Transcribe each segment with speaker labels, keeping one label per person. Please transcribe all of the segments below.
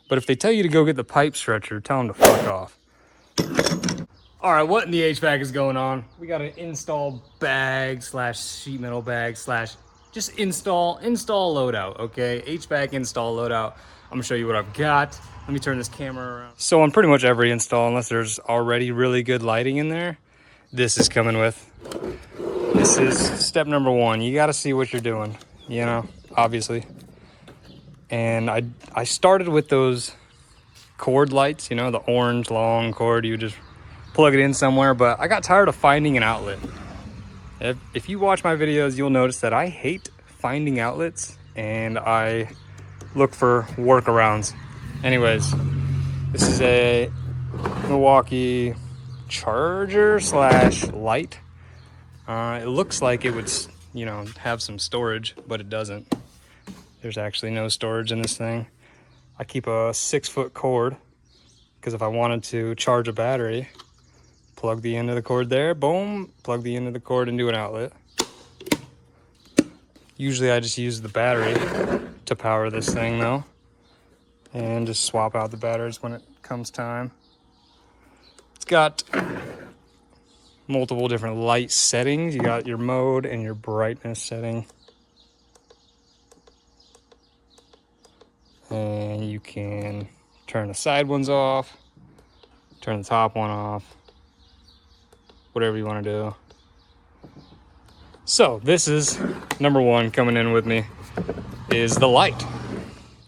Speaker 1: But if they tell you to go get the pipe stretcher, tell them to fuck off. All right, what in the HVAC is going on? We got an install bag slash sheet metal bag slash just install loadout, okay? HVAC install loadout. I'm gonna show you what I've got. Let me turn this camera around. So on pretty much every install, unless there's already really good lighting in there, this is coming with. This is step number one. You gotta see what you're doing, you know, obviously. And I started with those cord lights, you know, the orange long cord, you just plug it in somewhere, but I got tired of finding an outlet. If you watch my videos, you'll notice that I hate finding outlets and I look for workarounds. Anyways, this is a Milwaukee charger slash light. It looks like it would, you know, have some storage, but it doesn't. There's actually no storage in this thing. I keep a 6-foot cord because if I wanted to charge a battery, plug the end of the cord there, boom, plug the end of the cord into an outlet. Usually I just use the battery to power this thing though, and just swap out the batteries when it comes time. It's got multiple different light settings. You got your mode and your brightness setting. And you can turn the side ones off, turn the top one off, whatever you want to do. So this is number one coming in with me is the light.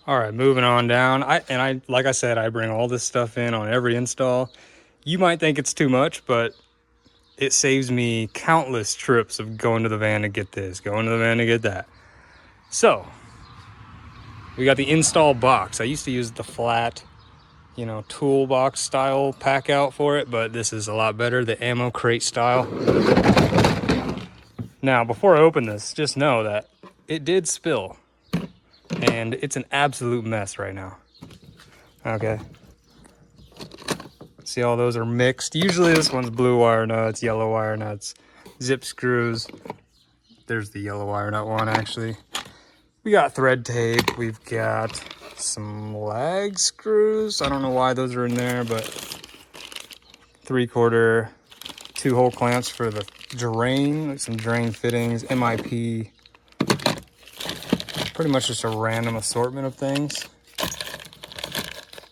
Speaker 1: All right, moving on down. Like I said, I bring all this stuff in on every install. You might think it's too much, but it saves me countless trips of going to the van to get this, going to the van to get that. So we got the install box. I used to use the flat, you know, toolbox style pack out for it, but this is a lot better, the ammo crate style. Now, before I open this, just know that it did spill and it's an absolute mess right now. Okay. See, all those are mixed. Usually this one's blue wire nuts, yellow wire nuts, zip screws. There's the yellow wire nut one actually. We got thread tape, we've got some lag screws. I don't know why those are in there, but 3/4 2-hole clamps for the drain, like some drain fittings, MIP. Pretty much just a random assortment of things.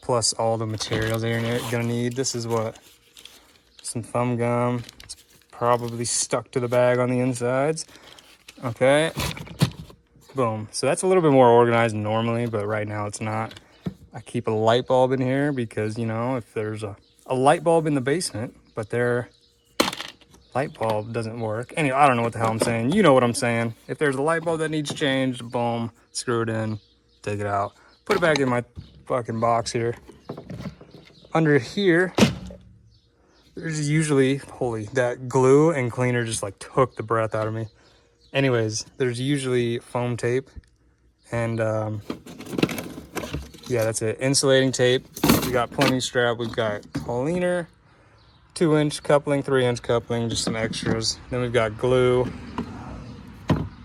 Speaker 1: Plus all the materials that you're gonna need. This is what? Some thumb gum. It's probably stuck to the bag on the insides. Okay. Boom. So that's a little bit more organized normally, but right now it's not. I keep a light bulb in here because, you know, if there's a light bulb in the basement, but their light bulb doesn't work. Anyway, I don't know what the hell I'm saying. You know what I'm saying. If there's a light bulb that needs changed, boom, screw it in, take it out, put it back in my fucking box here. Under here, there's usually, holy, that glue and cleaner just like took the breath out of me. Anyways, there's usually foam tape and yeah, that's it. Insulating tape. We got plenty strap. We've got cleaner, 2-inch coupling, 3-inch coupling, just some extras. Then we've got glue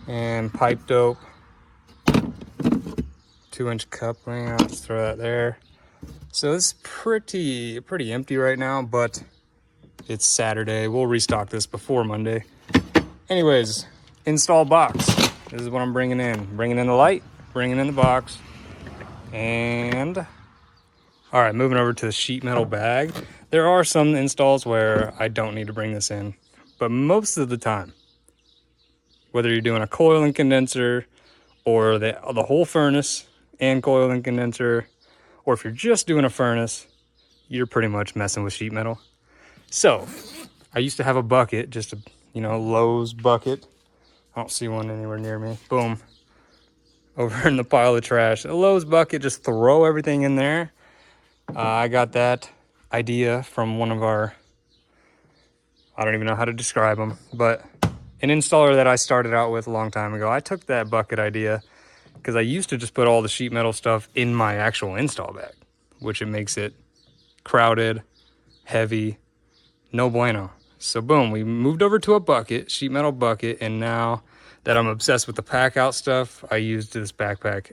Speaker 1: and pipe dope. 2-inch coupling. I'll just throw that there. So it's pretty empty right now, but it's Saturday. We'll restock this before Monday. Anyways, install box. This is what I'm bringing in. Bringing in the light, bringing in the box, and all right, moving over to the sheet metal bag. There are some installs where I don't need to bring this in, but most of the time, whether you're doing a coil and condenser or the whole furnace and coil and condenser, or if you're just doing a furnace, you're pretty much messing with sheet metal. So I used to have a bucket, just a, you know, Lowe's bucket. I don't see one anywhere near me. Boom. Over in the pile of trash. A Lowe's bucket, just throw everything in there. I got that idea from one of our, I don't even know how to describe them, but an installer that I started out with a long time ago. I took that bucket idea because I used to just put all the sheet metal stuff in my actual install bag, which it makes it crowded, heavy, no bueno. So boom, we moved over to a bucket, sheet metal bucket, and now that I'm obsessed with the pack out stuff, I used this backpack.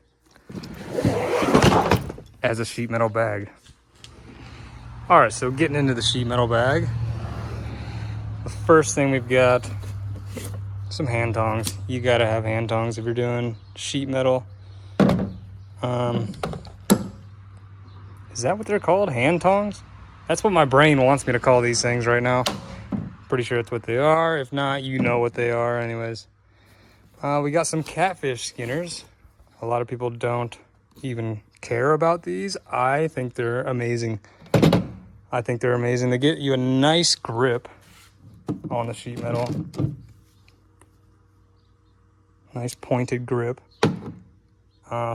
Speaker 1: as a sheet metal bag. All right, so getting into the sheet metal bag, the first thing we've got some hand tongs. You gotta have hand tongs if you're doing sheet metal. Is that what they're called? Hand tongs? That's what my brain wants me to call these things right now. Pretty sure it's what they are. If not, you know what they are anyways. We got some catfish skinners. A lot of people don't even care about these. I think they're amazing. They get you a nice grip on the sheet metal. Nice pointed grip.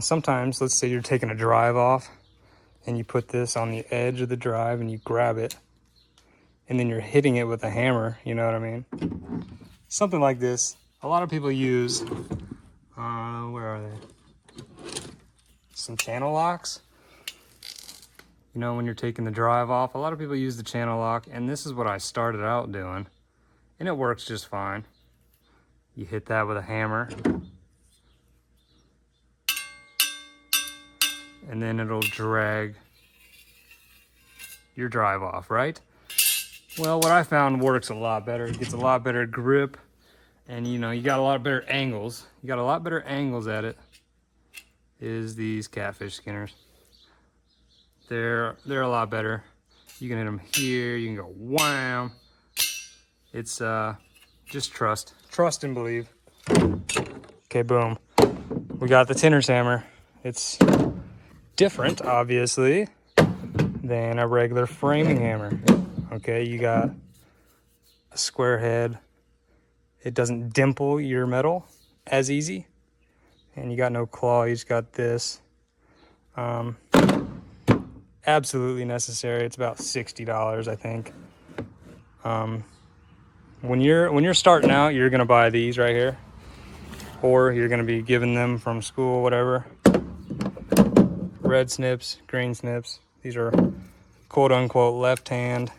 Speaker 1: Sometimes, let's say you're taking a drive off and you put this on the edge of the drive and you grab it and then you're hitting it with a hammer, you know what I mean? Something like this. A lot of people use, where are they? Some channel locks. You know, when you're taking the drive off, a lot of people use the channel lock, and this is what I started out doing, and it works just fine. You hit that with a hammer, and then it'll drag your drive off, right? Well, what I found works a lot better. It gets a lot better grip, and you know, you got a lot better angles. You got a lot better angles at it, is these catfish skinners. They're a lot better. You can hit them here, you can go wham. It's just trust and believe. Okay, boom. We got the tinner's hammer. It's different, obviously, than a regular framing hammer. Okay, you got a square head. It doesn't dimple your metal as easy. And you got no claw, you just got this. Absolutely necessary. It's about $60, I think. When you're starting out, you're gonna buy these right here, or you're gonna be given them from school, whatever. Red snips, green snips. These are quote unquote left hand.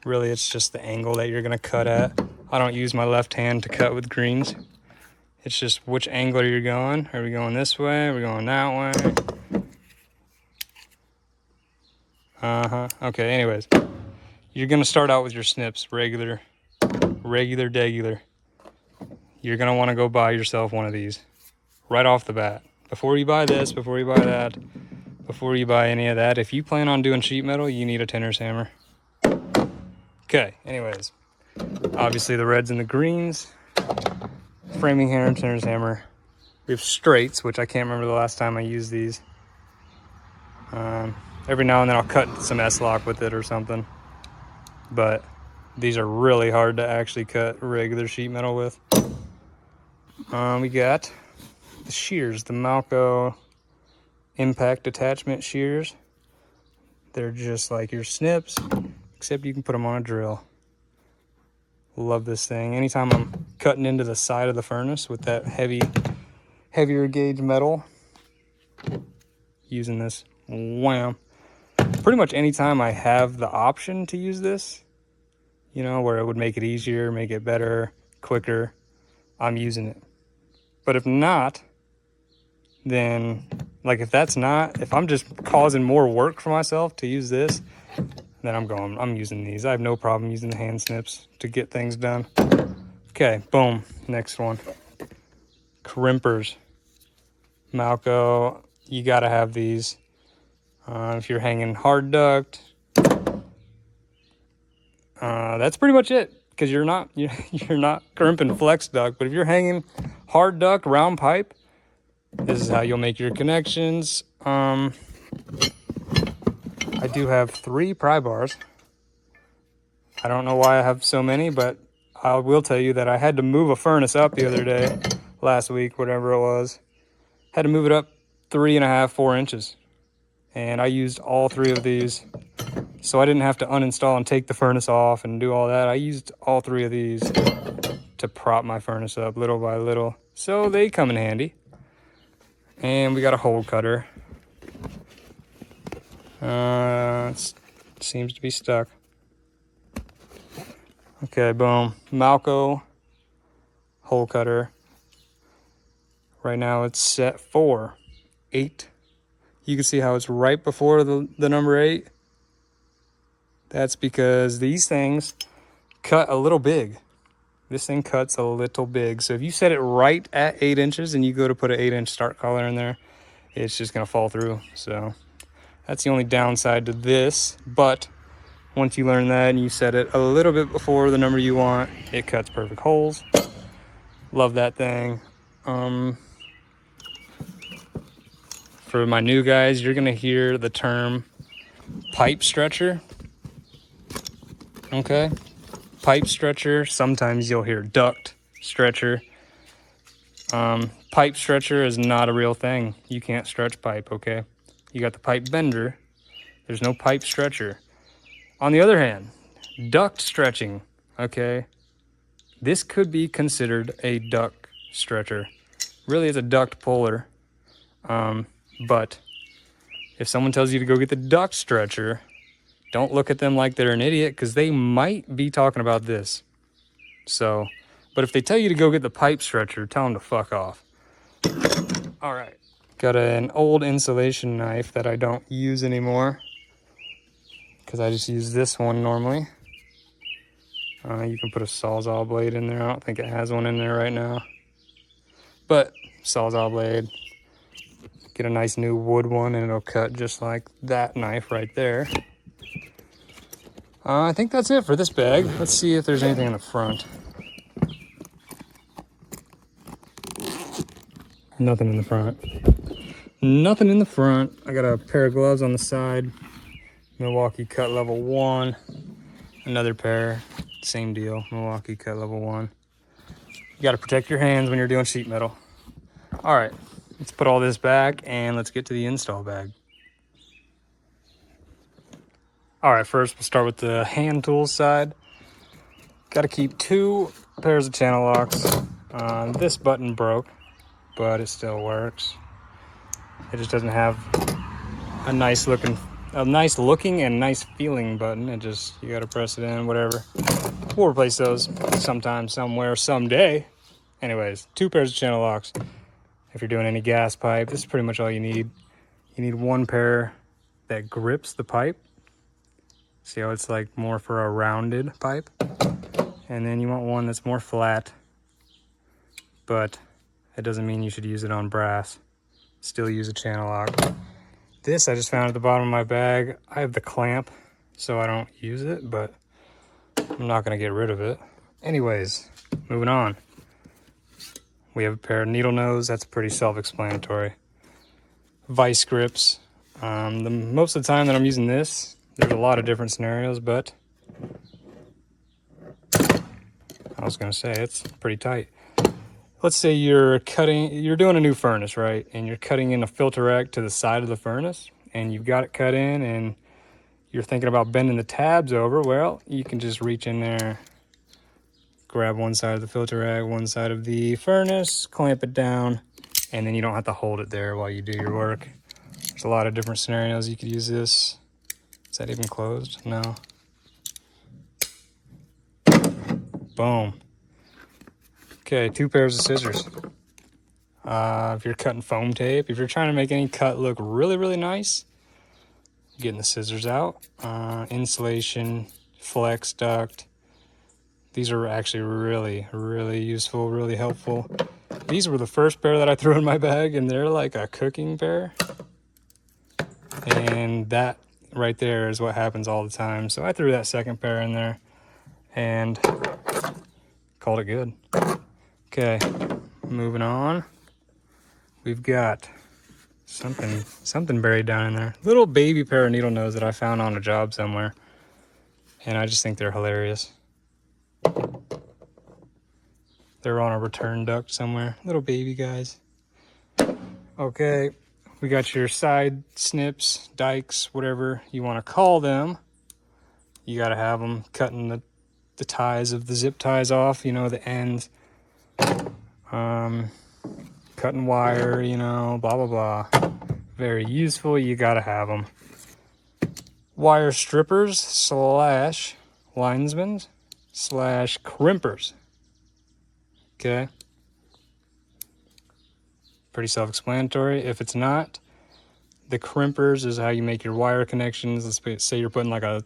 Speaker 1: Really, it's just the angle that you're gonna cut at. I don't use my left hand to cut with greens. It's just which angle are you going? Are we going this way? Are we going that way? Okay, anyways. You're gonna start out with your snips, regular, degular. You're gonna wanna go buy yourself one of these right off the bat. Before you buy this, before you buy that, before you buy any of that, if you plan on doing sheet metal, you need a tinner's hammer. Okay, anyways. Obviously the reds and the greens. Framing hammer, tinner's hammer. We have straights, which I can't remember the last time I used these. Every now and then I'll cut some S-lock with it or something. But these are really hard to actually cut regular sheet metal with. We got the shears, the Malco impact attachment shears. They're just like your snips, except you can put them on a drill. Love this thing. Anytime I'm cutting into the side of the furnace with that heavier gauge metal, using this, wham. Pretty much anytime I have the option to use this, you know, where it would make it easier, make it better, quicker, I'm using it. But if not, then, like if I'm just causing more work for myself to use this, then I'm using these. I have no problem using the hand snips to get things done. Okay, boom, next one. Crimpers. Malco, you gotta have these. If you're hanging hard duct, that's pretty much it, because you're not crimping flex duct. But if you're hanging hard duct, round pipe, this is how you'll make your connections. I do have 3 pry bars. I don't know why I have so many, but I will tell you that I had to move a furnace up the other day, last week, whatever it was. Had to move it up 3.5, 4 inches. And I used all 3 of these. So I didn't have to uninstall and take the furnace off and do all that. I used all 3 of these to prop my furnace up little by little. So they come in handy. And we got a hole cutter. It seems to be stuck. Okay, boom. Malco hole cutter. Right now it's set for 8 You can see how it's right before the number 8. That's because these things cut a little big. This thing cuts a little big. So if you set it right at 8 inches and you go to put an 8-inch start collar in there, it's just gonna fall through. So that's the only downside to this. But once you learn that and you set it a little bit before the number you want, it cuts perfect holes. Love that thing. For my new guys, you're gonna hear the term pipe stretcher. Okay, pipe stretcher. Sometimes you'll hear duct stretcher. Pipe stretcher is not a real thing. You can't stretch pipe, okay? You got the pipe bender. There's no pipe stretcher. On the other hand, duct stretching, okay? This could be considered a duct stretcher. Really, it's a duct puller. But if someone tells you to go get the duct stretcher, don't look at them like they're an idiot, because they might be talking about this. So, but if they tell you to go get the pipe stretcher, tell them to fuck off. All right. Got an old insulation knife that I don't use anymore, because I just use this one normally. You can put a Sawzall blade in there. I don't think it has one in there right now. But Sawzall blade. Get a nice new wood one and it'll cut just like that knife right there. I think that's it for this bag. Let's see if there's anything in the front. Nothing in the front. Nothing in the front. I got a pair of gloves on the side. Milwaukee cut level 1. Another pair. Same deal. Milwaukee cut level 1. You got to protect your hands when you're doing sheet metal. All right. Let's put all this back and let's get to the install bag. All right, first we'll start with the hand tools side. Got to keep 2 pairs of channel locks. This button broke, but it still works. It just doesn't have a nice looking and nice feeling button. It just, you got to press it in, whatever. We'll replace those sometime, somewhere, someday. Anyways, 2 pairs of channel locks. If you're doing any gas pipe, this is pretty much all you need. You need 1 pair that grips the pipe. See how it's like more for a rounded pipe? And then you want one that's more flat, but that doesn't mean you should use it on brass. Still use a channel lock. This I just found at the bottom of my bag. I have the clamp, so I don't use it, but I'm not gonna get rid of it. Anyways, moving on. We have a pair of needle nose. That's pretty self-explanatory. Vice grips. Most of the time that I'm using this, there's a lot of different scenarios, but I was gonna say it's pretty tight. Let's say you're doing a new furnace, right? And you're cutting in a filter rack to the side of the furnace, and you've got it cut in, and you're thinking about bending the tabs over. Well, you can just reach in there, grab one side of the filter rack, one side of the furnace, clamp it down, and then you don't have to hold it there while you do your work. There's a lot of different scenarios you could use this. Is that even closed? No. Boom. Okay, 2 pairs of scissors. If you're cutting foam tape, if you're trying to make any cut look really, really nice, getting the scissors out. Insulation, flex duct. These are actually really, really useful, really helpful. These were the first pair that I threw in my bag, and they're like a cooking pair. And that right there is what happens all the time. So I threw that second pair in there and called it good. Okay, moving on. We've got something buried down in there. Little baby pair of needle nose that I found on a job somewhere. And I just think they're hilarious. They're on a return duct somewhere. Little baby guys. Okay, we got your side snips, dikes, whatever you want to call them. You got to have them cutting the ties of the zip ties off, you know, the ends. Cutting wire, you know, blah, blah, blah. Very useful. You got to have them. Wire strippers / linesmen / crimpers. Okay. Pretty self-explanatory. If it's not, The crimpers is how you make your wire connections. Let's say you're putting like a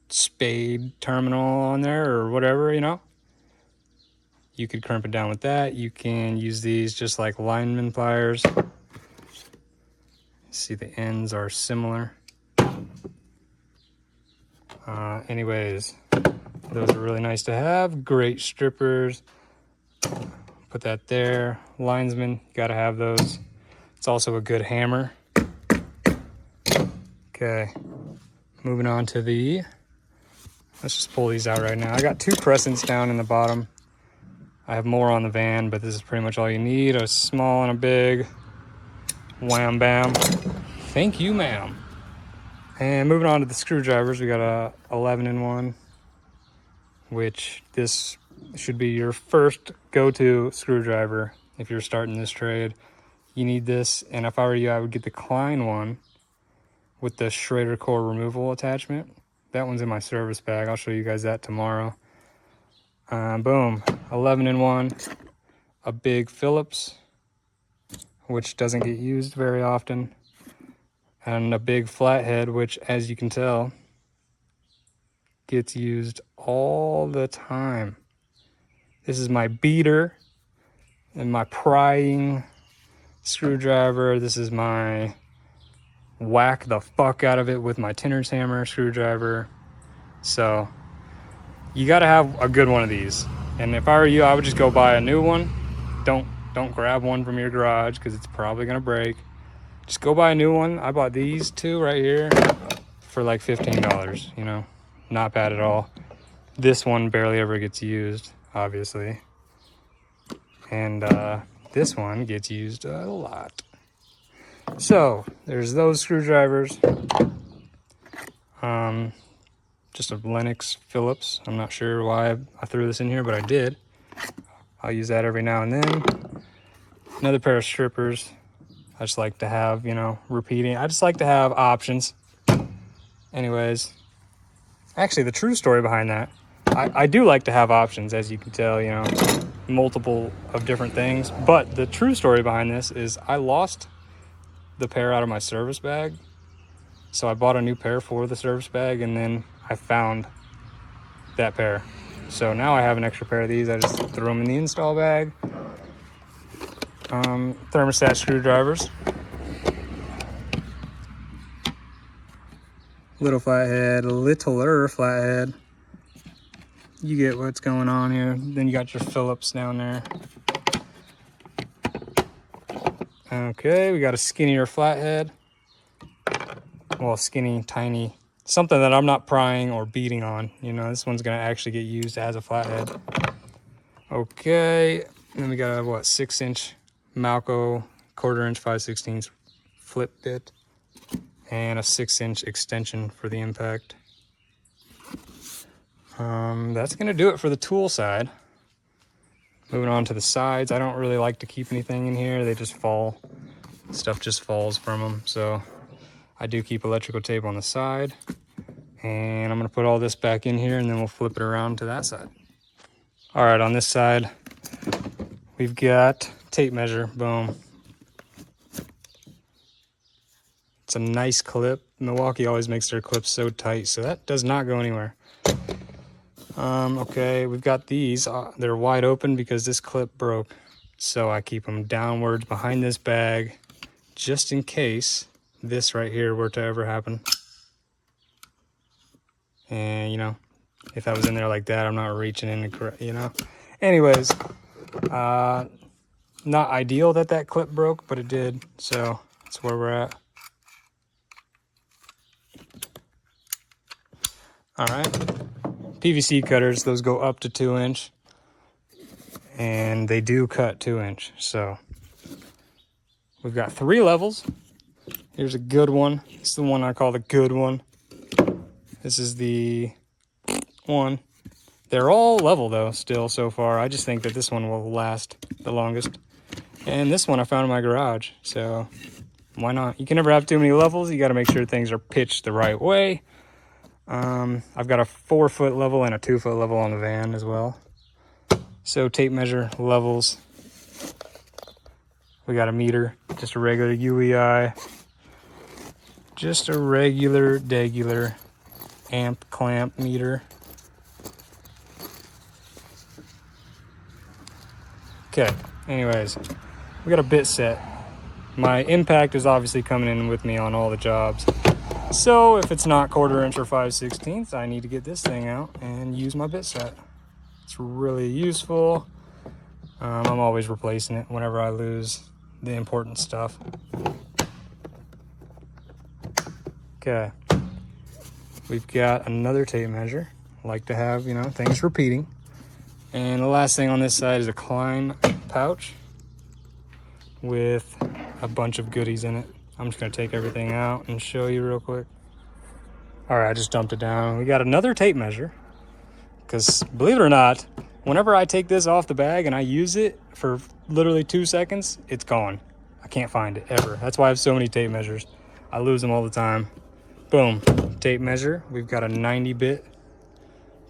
Speaker 1: spade terminal on there or whatever, you know. You could crimp it down with that. You can use these just like lineman pliers. See, the ends are similar. Anyways, those are really nice to have. Great strippers. Put that there. Linesman, gotta have those. It's also a good hammer. Okay, moving on to let's just pull these out right now. I got 2 crescents down in the bottom. I have more on the van, but this is pretty much all you need. A small and a big. Wham bam. Thank you, ma'am. And moving on to the screwdrivers, we got a 11-in-1, which this should be your first go-to screwdriver if you're starting this trade. You need this, and if I were you, I would get the Klein one with the Schrader core removal attachment. That one's in my service bag. I'll show you guys that tomorrow. Boom, 11-in-1, a big Phillips, which doesn't get used very often, and a big flathead, which, as you can tell, gets used all the time. This is my beater and my prying screwdriver. This is my whack the fuck out of it with my tinner's hammer screwdriver. So you got to have a good one of these. And if I were you, I would just go buy a new one. Don't grab one from your garage because it's probably gonna break. Just go buy a new one. I bought these 2 right here for like $15, you know, not bad at all. This one barely ever gets used, obviously. And this one gets used a lot. So there's those screwdrivers. Just a Lennox Phillips. I'm not sure why I threw this in here, but I did. I'll use that every now and then. Another pair of strippers. I just like to have, you know, repeating. I just like to have options. Anyways, actually the true story behind that, I do like to have options, as you can tell, you know, multiple of different things. But the true story behind this is I lost the pair out of my service bag. So I bought a new pair for the service bag, and then I found that pair. So now I have an extra pair of these. I just threw them in the install bag. Thermostat screwdrivers. Little flathead, littler flathead. You get what's going on here. Then you got your Phillips down there. Okay, we got a skinnier flathead. Well, skinny, tiny. Something that I'm not prying or beating on. You know, this one's gonna actually get used as a flathead. Okay, and then we got a, what, 6-inch Malco, 1/4-inch 5/16 flip bit, and a 6-inch extension for the impact. That's gonna do it for the tool side. Moving on to the sides, I don't really like to keep anything in here. They just fall. Stuff just falls from them. So I do keep electrical tape on the side. And I'm gonna put all this back in here, and then we'll flip it around to that side. All right, on this side, we've got tape measure, boom. It's a nice clip. Milwaukee always makes their clips so tight, so that does not go anywhere. Okay, we've got these. They're wide open because this clip broke. So I keep them downwards behind this bag, just in case this right here were to ever happen. And, you know, if I was in there like that, I'm not reaching in, you know. Anyways, not ideal that that clip broke, but it did. So that's where we're at. All right. PVC cutters, those go up to 2-inch. And they do cut 2-inch. So we've got 3 levels. Here's a good one. It's the one I call the good one. This is the one. They're all level though, still so far. I just think that this one will last the longest. And this one I found in my garage, so why not? You can never have too many levels. You got to make sure things are pitched the right way. I've got a 4-foot level and a 2-foot level on the van as well. So tape measure levels. We got a meter, just a regular UEI. Just a regular, degular amp clamp meter. Okay, anyways, we got a bit set. My impact is obviously coming in with me on all the jobs. So if it's not 1/4 inch or 5/16, I need to get this thing out and use my bit set. It's really useful. I'm always replacing it whenever I lose the important stuff. Okay, we've got another tape measure. I like to have, you know, things repeating. And the last thing on this side is a Klein pouch with a bunch of goodies in it. I'm just gonna take everything out and show you real quick. All right, I just dumped it down. We got another tape measure, because believe it or not, whenever I take this off the bag and I use it for literally 2 seconds, it's gone. I can't find it ever. That's why I have so many tape measures. I lose them all the time. Boom, tape measure. We've got a 90 bit.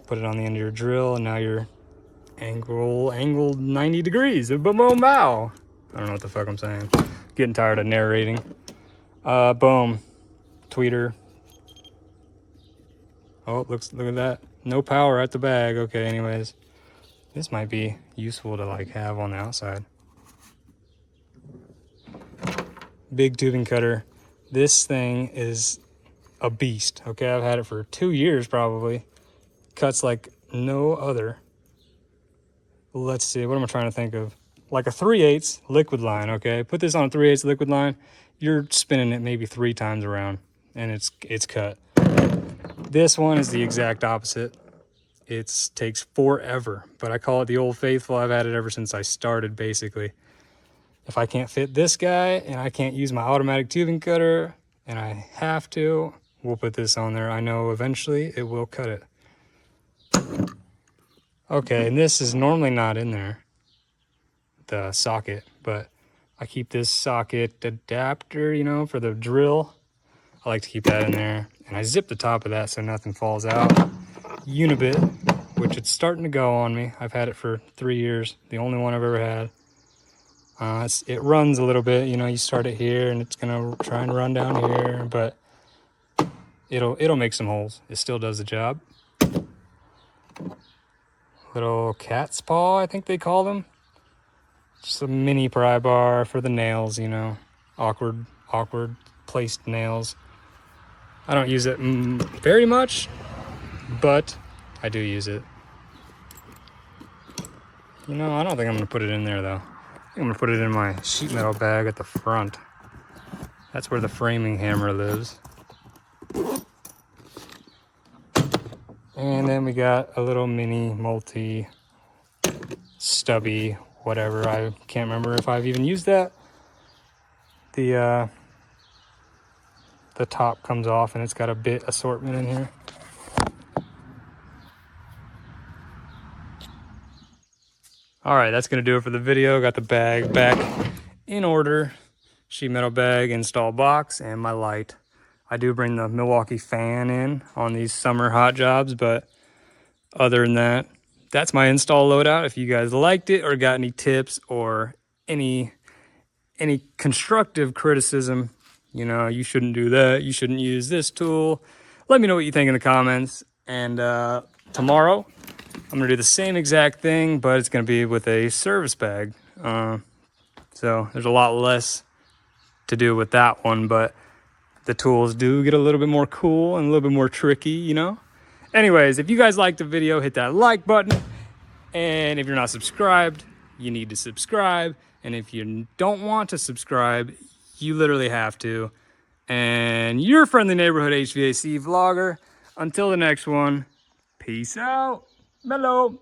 Speaker 1: Put it on the end of your drill, and now you're angled 90 degrees. Boom, boom, bow. I don't know what the fuck I'm saying. Getting tired of narrating. Boom, tweeter. Oh, look at that. No power at the bag. Okay, anyways. This might be useful to like have on the outside. Big tubing cutter. This thing is a beast. Okay, I've had it for 2 years probably. Cuts like no other. Let's see, what am I trying to think of? Like a 3/8 liquid line, okay? Put this on a 3/8 liquid line, you're spinning it maybe 3 times around and it's cut. This one is the exact opposite. It takes forever, but I call it the Old Faithful. I've had it ever since I started, basically. If I can't fit this guy and I can't use my automatic tubing cutter and I have to, we'll put this on there. I know eventually it will cut it. Okay, and this is normally not in there, the socket, but I keep this socket adapter, you know, for the drill. I like to keep that in there, and I zip the top of that so nothing falls out. Unibit, which it's starting to go on me. I've had it for 3 years, the only one I've ever had. It runs a little bit, you know, you start it here and it's gonna try and run down here, but it'll make some holes. It still does the job. Little cat's paw, I think they call them. Just a mini pry bar for the nails, you know, awkward placed nails. I don't use it very much, but I do use it. You know, I don't think I'm gonna put it in there though. I think I'm gonna put it in my sheet metal bag at the front. That's where the framing hammer lives. And then we got a little mini multi stubby whatever. I can't remember if I've even used that. The top comes off and it's got a bit assortment in here. All right, that's gonna do it for the video. Got the bag back in order. Sheet metal bag, install box, and my light. I do bring the Milwaukee fan in on these summer hot jobs, but other than that, that's my install loadout. If you guys liked it or got any tips or any constructive criticism, you know, you shouldn't do that, you shouldn't use this tool, let me know what you think in the comments. And tomorrow, I'm gonna do the same exact thing, but it's gonna be with a service bag. So there's a lot less to do with that one, but the tools do get a little bit more cool and a little bit more tricky, you know? Anyways, if you guys liked the video, hit that like button. And if you're not subscribed, you need to subscribe. And if you don't want to subscribe, you literally have to. And your friendly neighborhood HVAC vlogger. Until the next one, peace out. Mellow.